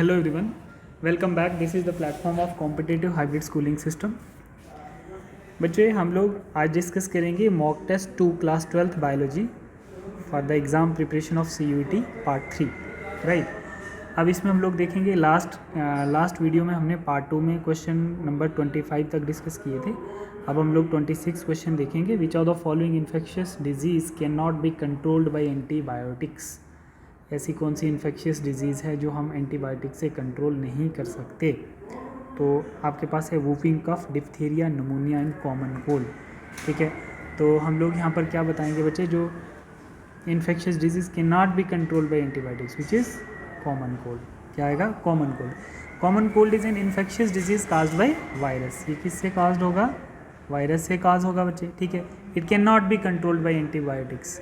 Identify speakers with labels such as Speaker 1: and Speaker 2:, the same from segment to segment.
Speaker 1: Hello everyone, welcome back. This is the platform of competitive hybrid schooling system. बच्चे हम लोग आज discuss करेंगे mock test 2 class 12th biology for the exam preparation of CUET part 3 right. अब इसमें हम लोग देखेंगे लास्ट वीडियो में हमने पार्ट 2 में क्वेश्चन नंबर 25 तक डिस्कस किए थे. अब हम लोग 26 क्वेश्चन देखेंगे. विच of the following infectious disease can not be controlled by antibiotics. ऐसी कौन सी इन्फेक्शियस डिजीज़ है जो हम एंटीबायोटिक से कंट्रोल नहीं कर सकते. तो आपके पास है whooping cough, diphtheria, pneumonia and common cold. ठीक है, तो हम लोग यहाँ पर क्या बताएंगे बच्चे, जो infectious disease can not be controlled by antibiotics which is common cold. क्या आएगा? Common cold. Common cold is an infectious disease caused by virus. ये किससे काज्ड होगा? वायरस से काज होगा बच्चे. ठीक है, it can not be controlled by antibiotics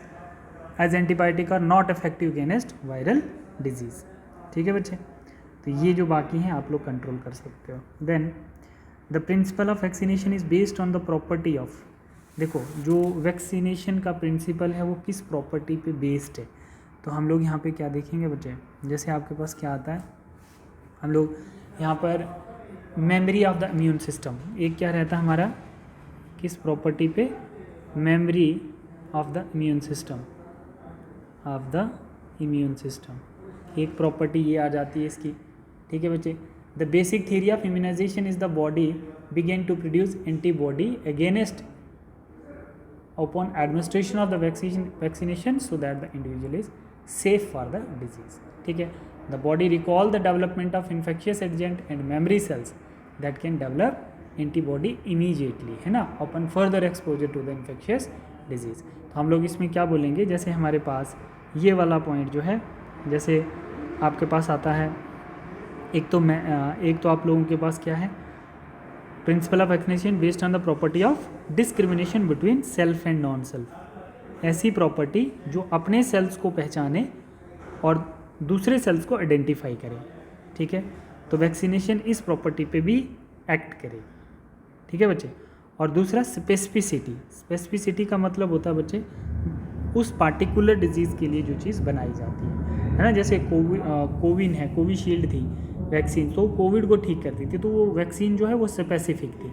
Speaker 1: as antibiotic are not effective against viral disease. ठीक है बच्चे, तो ये जो बाकी हैं आप लोग कंट्रोल कर सकते हो. Then the principle of vaccination is based on the property of. देखो, जो वैक्सीनेशन का प्रिंसिपल है वो किस प्रॉपर्टी पे बेस्ड है. तो हम लोग यहाँ पे क्या देखेंगे बच्चे, जैसे आपके पास क्या आता है, हम लोग यहाँ पर memory of the immune system. एक क्या रहता है हमारा, किस प्रॉपर्टी पे? Memory of the immune system. Of the immune system एक प्रॉपर्टी ये आ जाती है इसकी. ठीक है बच्चे, the basic theory of immunization is the body begin to produce antibody against upon administration of the vaccination so that the individual is safe for the disease. ठीक है, the body recall the development of infectious agent and memory cells that can develop antibody immediately, है ना, upon further exposure to the infectious disease. तो हम लोग इसमें क्या बोलेंगे, जैसे हमारे पास ये वाला पॉइंट जो है, जैसे आपके पास आता है एक तो आप लोगों के पास क्या है, principal of vaccination based on the property of discrimination between self and non self. ऐसी प्रॉपर्टी जो अपने सेल्स को पहचाने और दूसरे सेल्स को आइडेंटिफाई करे. ठीक है, तो वैक्सीनेशन इस प्रॉपर्टी पे भी एक्ट करे. ठीक है बच्चे. और दूसरा स्पेसिफिसिटी. स्पेसिफिसिटी का मतलब होता है बच्चे उस पार्टिकुलर डिजीज़ के लिए जो चीज़ बनाई जाती है ना. जैसे कोविन है, कोविशील्ड थी वैक्सीन, तो कोविड को ठीक करती थी, तो वो वैक्सीन जो है वो स्पेसिफिक थी.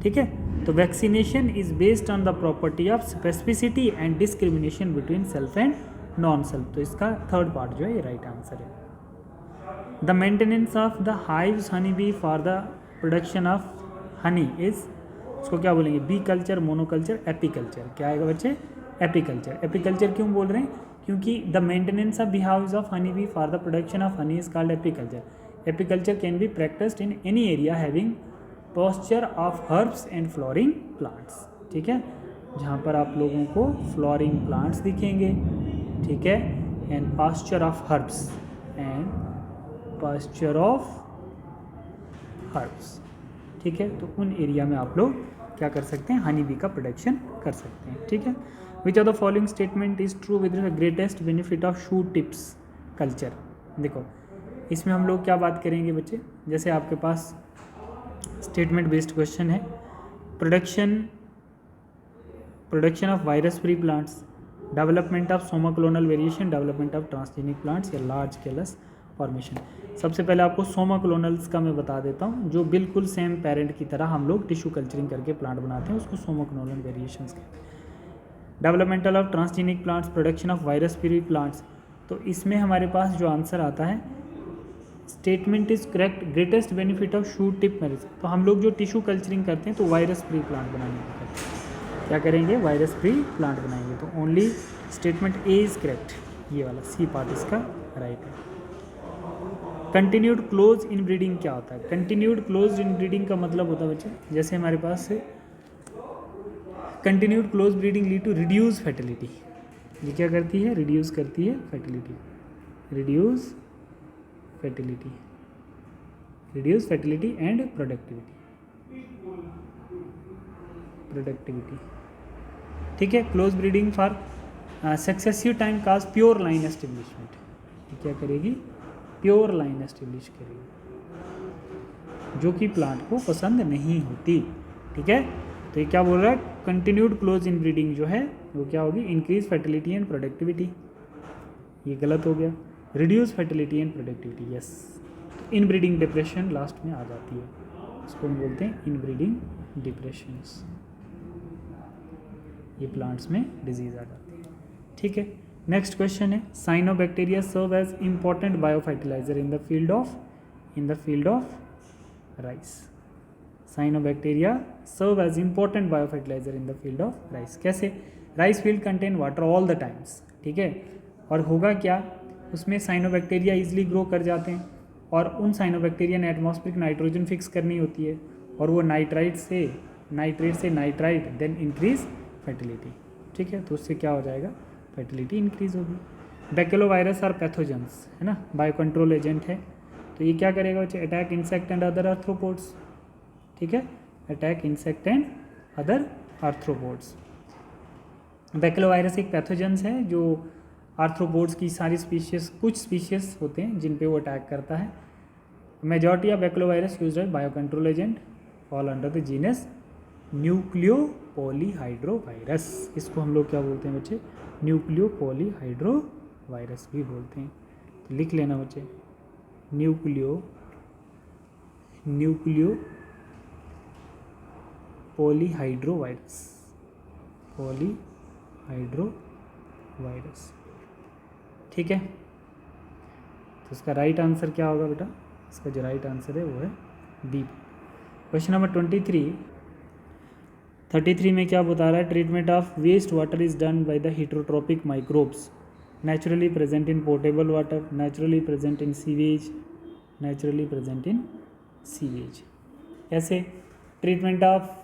Speaker 1: ठीक है, तो vaccination is based on the property of specificity and discrimination between self and non self. तो इसका थर्ड पार्ट जो है ये राइट आंसर है. The maintenance of the hives Honey bee for the production of Honey is, उसको क्या बोलेंगे, बी कल्चर, मोनोकल्चर, एपीकल्चर. क्या आएगा बच्चे? एपीकल्चर. एपीकल्चर क्यों बोल रहे हैं? क्योंकि the maintenance of beehives of honey bee for the production of honey is called apiculture. Apiculture can be practised in any area having pasture of herbs and flowering plants. ठीक है, जहाँ पर आप लोगों को फ्लोरिंग प्लांट्स दिखेंगे. ठीक है, and pasture of herbs and pasture of herbs. ठीक है, तो उन एरिया में आप लोग क्या कर सकते हैं, हनी बी का प्रोडक्शन कर सकते हैं. ठीक है, विच of the following statement is true with the greatest benefit of shoe tips culture. देखो, इसमें हम लोग क्या बात करेंगे बच्चे, जैसे आपके पास स्टेटमेंट बेस्ड क्वेश्चन है. Production of virus free plants, development of Soma clonal variation, development of transgenic plants या लार्ज स्केलस फॉर्मेशन. सबसे पहले आपको सोमा क्लोनल्स का मैं बता देता हूँ, जो बिल्कुल सेम पेरेंट की तरह हम लोग टिश्यू कल्चरिंग करके प्लांट बनाते हैं, उसको सोमा क्लोनल वेरिएशंस कहते हैं. Developmental of transgenic plants, production of virus free plants. तो इसमें हमारे पास जो आंसर आता है, statement is correct, greatest benefit of shoot tip marriage. तो हम लोग जो टिश्यू कल्चरिंग करते हैं तो वायरस फ्री प्लांट बनाने की करते हैं. क्या करेंगे? वायरस फ्री प्लांट बनाएंगे. तो only statement A is correct, ये वाला सी पार्ट इसका राइट है. कंटिन्यूड क्लोज इन ब्रीडिंग क्या होता है? कंटिन्यूड क्लोज इन ब्रीडिंग का मतलब होता है बच्चे, जैसे हमारे पास से continued close breeding lead to reduce fertility. ये क्या करती है? रिड्यूस करती है fertility. Reduce fertility and productivity. ठीक है, close breeding for successive time cause pure line establishment. क्या करेगी? प्योर लाइन एस्टेब्लिश करेगी, जो कि प्लांट को पसंद नहीं होती. ठीक है, तो ये क्या बोल रहा है, कंटिन्यूड क्लोज इन ब्रीडिंग जो है वो क्या होगी, इंक्रीज फर्टिलिटी एंड प्रोडक्टिविटी. ये गलत हो गया, reduce fertility and productivity. Yes, inbreeding depression last में आ जाती है, इसको हम बोलते हैं इनब्रीडिंग डिप्रेशंस। ये प्लांट्स में डिजीज आ जाती है। ठीक है, नेक्स्ट क्वेश्चन है cyanobacteria serve as important biofertilizer in the field of rice. Cyanobacteria serve as important biofertilizer in the field of rice. कैसे? Rice field contain water all the times, ठीक है, और होगा क्या, उसमें साइनोबैक्टीरिया इजीली ग्रो कर जाते हैं और उन साइनोबैक्टीरिया ने एटमॉस्फेरिक नाइट्रोजन फिक्स करनी होती है और वो नाइट्रेट से नाइट्राइट देन इंक्रीज फर्टिलिटी। ठीक है, तो उससे क्या हो जाएगा, फर्टिलिटी इंक्रीज होगी। बैकेलोवायरस आर पैथोजेंस, है ना, बायो कंट्रोल एजेंट है, तो ये क्या करेगा बच्चे, attack insect and other arthropods. ठीक है, attack insect and other arthropods. Baculovirus एक पैथोजेंस है जो आर्थ्रोपोड्स की सारी स्पीशीज, कुछ स्पीशीज होते हैं जिन पे वो अटैक करता है। Majority of baculovirus used as bio control agent, fall under the genus nucleopolyhedrovirus. इसको हम लोग क्या बोलते हैं बच्चे, न्यूक्लियोपॉलीहाइड्रोवायरस भी बोलते हैं। तो लिख लेना बच्चे, पॉलीहाइड्रोवायरस। ठीक है, तो इसका राइट आंसर क्या होगा बेटा, इसका जो राइट आंसर है वो है बी। क्वेश्चन नंबर 33 में क्या बता रहा है, treatment of waste water is done by the heterotrophic microbes naturally present in portable water, naturally present in sewage. कैसे? Treatment of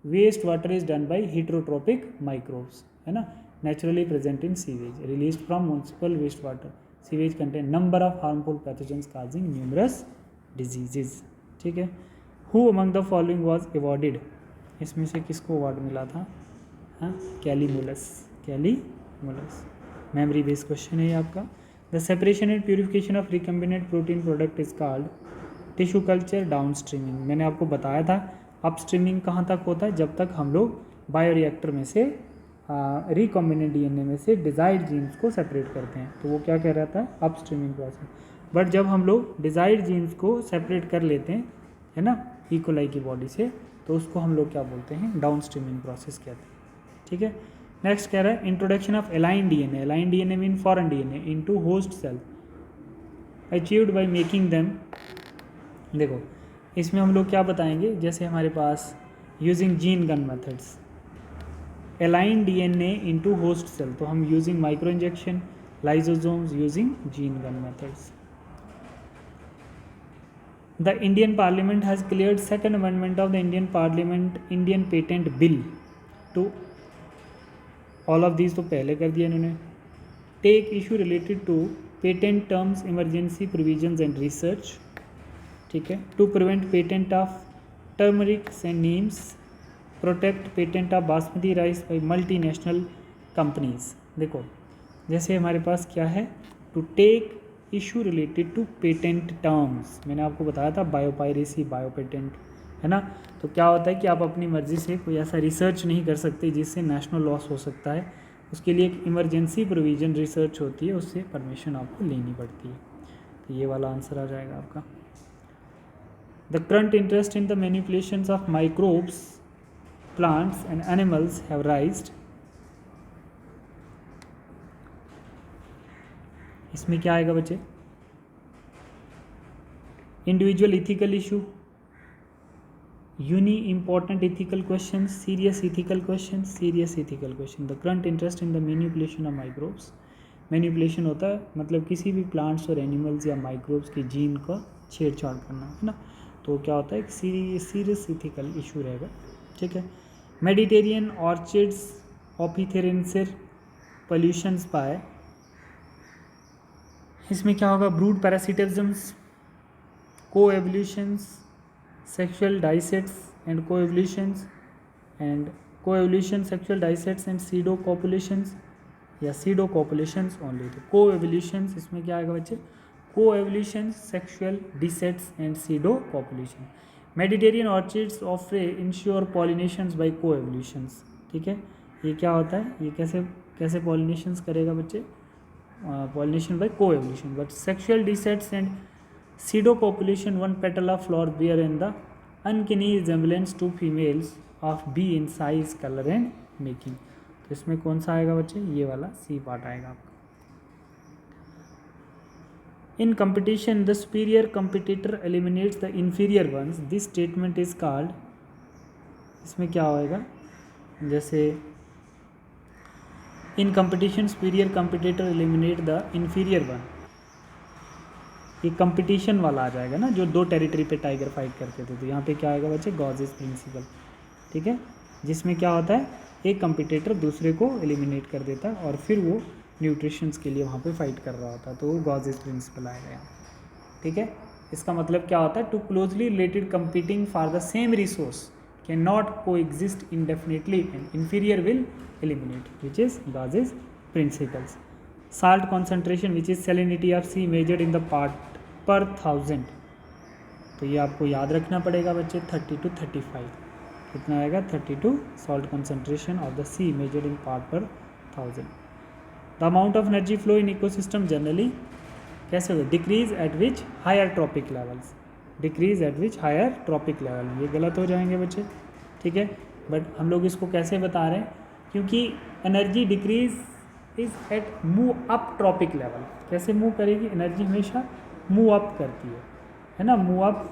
Speaker 1: waste water is done by heterotrophic microbes, है ना, naturally present in sewage released from municipal waste water. Sewage contain number of harmful pathogens causing numerous diseases. ठीक है, who among the following was awarded, इसमें से किसको award मिला था, हाँ, कैलीमुलस। मेमोरी बेस्ड क्वेश्चन है ये आपका। The separation and purification of recombinant protein product is called tissue culture down streaming. मैंने आपको बताया था अप स्ट्रीमिंग कहाँ तक होता है, जब तक हम लोग बायोरिएक्टर में से रिकॉम्बिनेंट डीएनए में से डिजायर्ड जीन्स को सेपरेट करते हैं, तो वो क्या कह रहा था, अप स्ट्रीमिंग प्रोसेस। बट जब हम लोग डिजायर्ड जीन्स को सेपरेट कर लेते हैं, है ना, इकोलाई की बॉडी से, तो उसको हम लोग क्या बोलते हैं, डाउन स्ट्रीमिंग प्रोसेस कहते हैं। ठीक है, नेक्स्ट कह रहा है introduction of alien DNA mean foreign DNA into host cell achieved by making them. देखो इसमें हम लोग क्या बताएंगे, जैसे हमारे पास using gene gun methods, alien DNA into host cell, तो हम using micro injection, lysosomes using gene gun methods. The Indian Parliament has cleared second amendment of the Indian Patent Bill to all of these, तो पहले कर दिया इन्होंने। Take issue related to patent terms, emergency provisions and research, ठीक है, to prevent patent of turmeric and neems, protect patent of basmati rice by multinational companies। देखो जैसे हमारे पास क्या है, to take issue related to patent terms, मैंने आपको बताया था बायोपायरेसी, बायो पेटेंट, है ना, तो क्या होता है कि आप अपनी मर्जी से कोई ऐसा रिसर्च नहीं कर सकते जिससे नेशनल लॉस हो सकता है, उसके लिए एक इमरजेंसी प्रोविजन रिसर्च होती है, उससे परमिशन आपको लेनी पड़ती है। तो ये वाला आंसर आ जाएगा आपका। The current interest in the manipulations of microbes, plants and animals have raised, इसमें क्या आएगा बच्चे, individual ethical issue, uni important ethical question, serious ethical question. The current interest in the manipulation of microbes, manipulation होता है मतलब किसी भी plants और एनिमल्स या माइक्रोब्स के जीन का छेड़छाड़ करना, है ना, तो क्या होता है, एक सीरियस इथिकल इशू रहेगा। ठीक है, मेडिटेरियन ऑर्चिड्स ऑपिथेरेंसिस पोल्यूशंस बाय, इसमें क्या होगा, brood parasitisms, coevolutions, sexual deceits and coevolutions sexual deceits and pseudo copulations या सीडो कॉपुलेशंस ओनली। तो कोएवोल्यूशंस इसमें क्या आएगा बच्चे, coevolutions, sexual deceits and pseudo copulation. Mediterranean orchids Ophrys ensure pollinations by coevolutions. ठीक है, ये क्या होता है, ये कैसे पॉलिनेशंस करेगा बच्चे, pollination by coevolution, but sexual descents and pseudo population 1 petal of flower bear in the uncanny resemblance to females of bee in size, color and making. तो इसमें कौन सा आएगा बच्चे, ये वाला सी पार्ट आएगा आपका. In competition, the superior competitor eliminates the inferior ones. This statement is called, इसमें क्या होएगा, जैसे in competition superior competitor eliminate the inferior one, ये कंपटीशन वाला आ जाएगा ना, जो दो टेरिटरी पे टाइगर फाइट करते थे. तो यहाँ पे क्या आएगा बच्चे, गॉजेस प्रिंसिपल. ठीक है, जिसमें क्या होता है, एक कंपटीटर दूसरे को एलिमिनेट कर देता है और फिर वो न्यूट्रिशंस के लिए वहाँ पे फाइट कर रहा होता है. तो वो गॉजेस प्रिंसिपल आएगा यहाँ. ठीक है, इसका मतलब क्या होता है, two closely related competing for the same resource can not coexist indefinitely and inferior will eliminate, which is Gause's principles. Salt concentration which is salinity of sea measured in the part per 1000. तो ये आपको याद रखना पड़ेगा बच्चे, 30 to 35. कितना आएगा, 32 salt concentration of the sea measured in part per 1000. The amount of energy flow in ecosystem generally कैसे होगा, decrease at which higher trophic levels. Decrease at which higher trophic level. ये गलत हो जाएंगे बच्चे. ठीक है, बट हम लोग इसको कैसे बता रहे हैं, क्योंकि energy decreases is at move up trophic level. कैसे मूव करेगी, एनर्जी हमेशा मूव अप करती है ना, मूव अप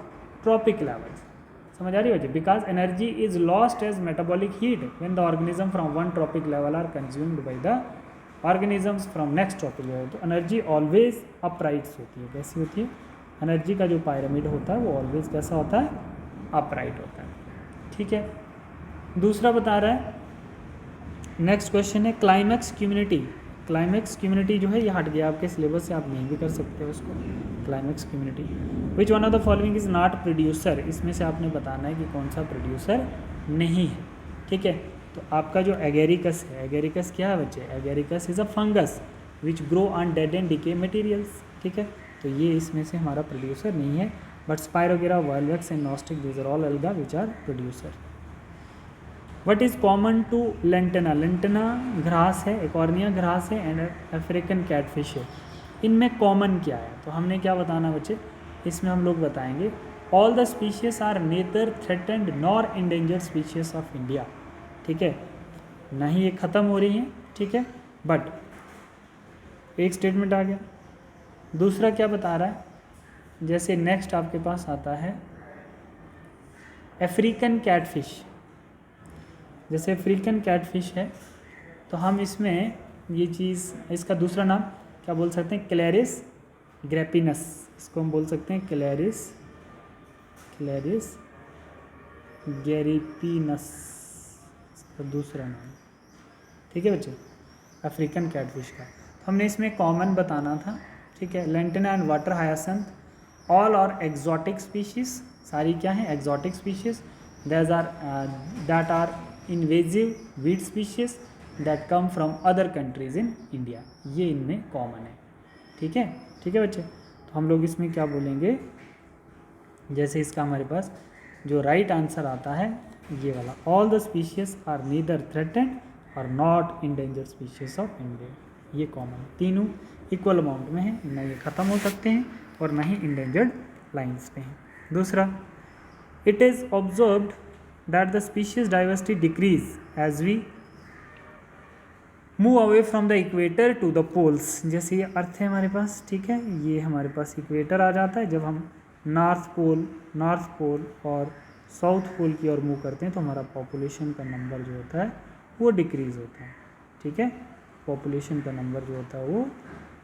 Speaker 1: ट्रॉपिक लेवल. समझ आ रही है बच्चे, because energy is lost as metabolic heat when the organism from one trophic level are consumed by the organisms from next trophic level. तो एनर्जी ऑलवेज अपराइट्स होती है. कैसी होती है, एनर्जी का जो पायरामिड होता है वो ऑलवेज कैसा होता है, अपराइट होता है. ठीक है, दूसरा बता रहा है, नेक्स्ट क्वेश्चन है क्लाइमैक्स कम्युनिटी. क्लाइमैक्स कम्युनिटी जो है ये हट गया आपके सिलेबस से, आप नहीं भी कर सकते हो उसको. Climax community, which one of the following is not producer. इसमें से आपने बताना है कि कौन सा प्रोड्यूसर नहीं है. ठीक है, तो आपका जो एगेरिकस है, एगेरिकस क्या है बच्चे, agaricus is a fungus which grow on dead and decay materials. ठीक है, तो ये इसमें से हमारा प्रोड्यूसर नहीं है. But Spirogyra, Volvox and Nostoc, these are all alga which are producer. What is common to Lantana. Lantana घास है, एकॉर्निया घास है एंड अफ्रीकन कैटफिश है. इनमें कॉमन क्या है, तो हमने क्या बताना बच्चे, इसमें हम लोग बताएंगे all the species are neither threatened nor endangered species of India. ठीक है, ना ही ये ख़त्म हो रही हैं. ठीक है, बट एक स्टेटमेंट आ गया. दूसरा क्या बता रहा है, जैसे नेक्स्ट आपके पास आता है अफ्रीकन कैटफिश. जैसे अफ्रीकन कैटफिश है, तो हम इसमें ये चीज़, इसका दूसरा नाम क्या बोल सकते हैं, क्लैरिस ग्रैपिनस. इसको हम बोल सकते हैं क्लैरिस गैरिपिनस, इसका दूसरा नाम. ठीक है बच्चे, अफ्रीकन कैटफिश का. हमने इसमें कॉमन बताना था. ठीक है, lantana and water hyacinth all are exotic species. सारी क्या हैं, exotic species. That are invasive weed species that come from other countries in India. ये इनमें कॉमन है. ठीक है, ठीक है बच्चे, तो हम लोग इसमें क्या बोलेंगे, जैसे इसका हमारे पास जो राइट आंसर आता है ये वाला, all the species are neither threatened और not endangered species of India. ये कॉमन, तीनों इक्वल अमाउंट में है, ना ये ख़त्म हो सकते हैं और ना ही इंडेंजर्ड लाइन्स पे हैं. दूसरा, it is observed that the species diversity decrease as we move away from the equator to the poles. जैसे ये अर्थ है हमारे पास. ठीक है, ये हमारे पास इक्वेटर आ जाता है. जब हम नॉर्थ पोल और साउथ पोल की ओर मूव करते हैं तो हमारा पॉपुलेशन का नंबर जो होता है वो डिक्रीज़ होता है. ठीक है, पॉपुलेशन का नंबर जो होता है वो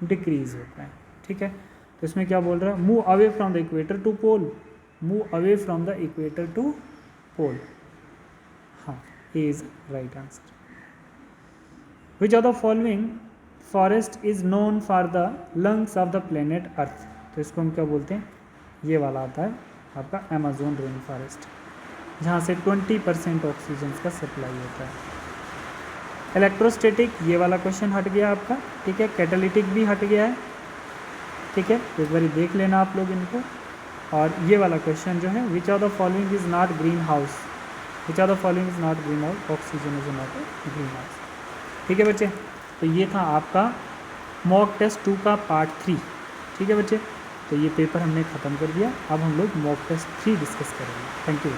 Speaker 1: डिक्रीज़ होता है. ठीक है, तो इसमें क्या बोल रहा है, move away from the equator to pole. Move away from the equator to pole. हाँ, A is right answer. Which of the following forest is known for the lungs of the planet Earth. तो इसको हम क्या बोलते हैं, ये वाला आता है आपका अमेज़न रेन फॉरेस्ट, जहाँ से 20% ऑक्सीजन का सप्लाई होता है. इलेक्ट्रोस्टैटिक, ये वाला क्वेश्चन हट गया आपका. ठीक है, कैटालिटिक भी हट गया है. ठीक है, एक बार देख लेना आप लोग इनको. और ये वाला क्वेश्चन जो है, विच of the following is not green house. Which of the following is not green house, oxygen is not a green house. ठीक है बच्चे, तो ये था आपका मॉक टेस्ट 2 का पार्ट 3. ठीक है बच्चे, तो ये पेपर हमने ख़त्म कर दिया। अब हम लोग मॉक टेस्ट 3 डिस्कस करेंगे। Thank you.